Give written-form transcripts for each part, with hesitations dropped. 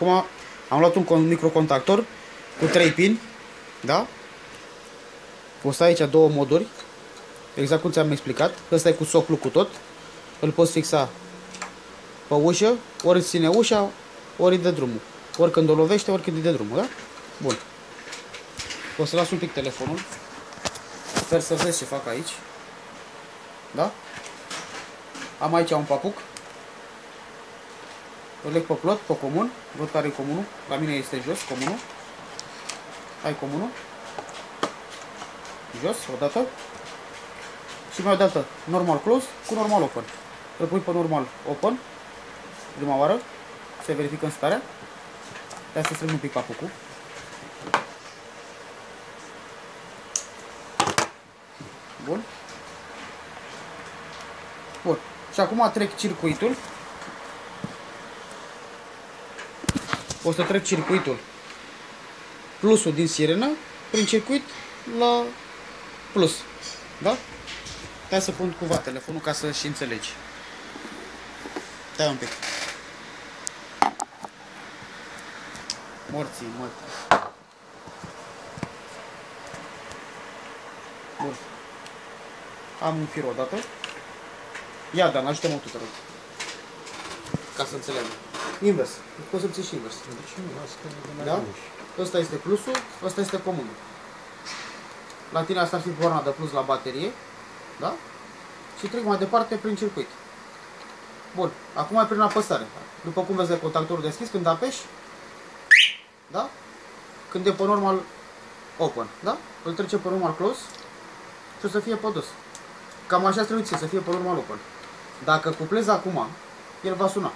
Acum am luat un microcontactor cu 3 pini, da? O să ai aici două moduri, exact cum ți-am explicat. Ăsta e cu soclu cu tot. Îl poți fixa pe ușă, ori ține ușa, ori îi dă drumul. Ori când o lovește, ori când îi dă drumul, da? Bun. O să las un pic telefonul. Sper să vezi ce fac aici. Da? Am aici un papuc. Îl leg pe plot, pe comun. Văd care e comunul. La mine este jos, comunul. Hai comunul. Jos, odată. Și mai odată normal close cu normal open. Îl pui pe normal open. Prima oară. Se verifică în starea. Hai să strâng un pic papucul. Bun. Bun. Și acum trec circuitul. O să trec circuitul plusul din sirenă prin circuit la plus. Da? Hai să pun cumva telefonul ca să și înțelegi. Stai un pic. Morții, mă. Bun. Am un fir odată. Ia, Dan, ajută-mă tu, te rog. Ca să înțelegem. Invers. Poți să-mi ții și invers. Da? Ăsta este plusul, ăsta este comunul. La tine asta ar fi borna de plus la baterie. Da? Și trec mai departe prin circuit. Bun. Acum mai prin apăsare. După cum vezi de contactorul deschis, când apeși, da? Când e pe normal open, da? Îl trece pe normal close și o să fie pe dos. Cam așa trebuie să fie pe normal open. Dacă cuplezi acum, el va suna.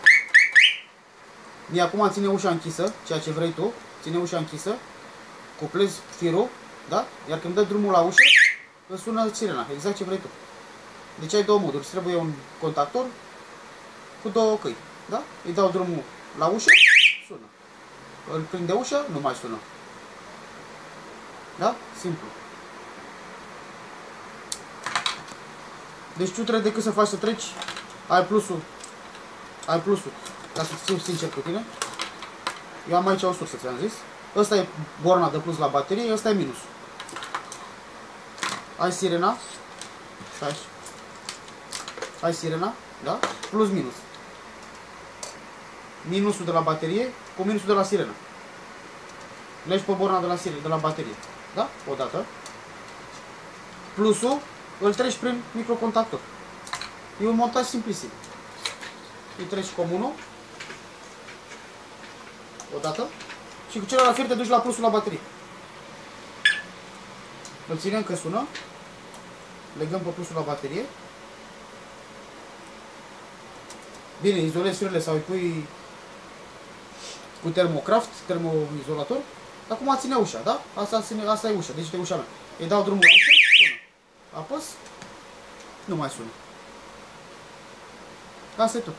Mie acum ține ușa închisă, ceea ce vrei tu, ține ușa închisă, cuplezi firul, da? Iar când dă drumul la ușă, îți sună sirena, exact ce vrei tu. Deci ai două moduri, îți trebuie un contactor cu două căi, da? Îi dau drumul la ușă, sună. Îl prinde ușă, nu mai sună. Da? Simplu. Deci tu trebuie decât să faci să treci, ai plusul, ca să fiu sincer cu tine. Eu am aici o sursă, ți-am zis. Ăsta e borna de plus la baterie, ăsta e minus. Ai sirena. Stai. Ai sirena, da? Plus minus. Minusul de la baterie cu minusul de la sirenă. Legi pe borna de la baterie. Da? Odată. Plusul îl treci prin microcontactor. E un montaj simplisim. Îi treci comunul. Odată. Și cu celălalt fir te duci la plusul la baterie. Îl ținem că sună. Legăm pe plusul la baterie. Bine, izolezi firele sau îi pui cu termocraft, termoizolator. Acum ține ușa, da? Asta e ușa, deci este ușa mea. Îi dau drumul la ușă, sună. Apăs, nu mai sună. Asta e tot.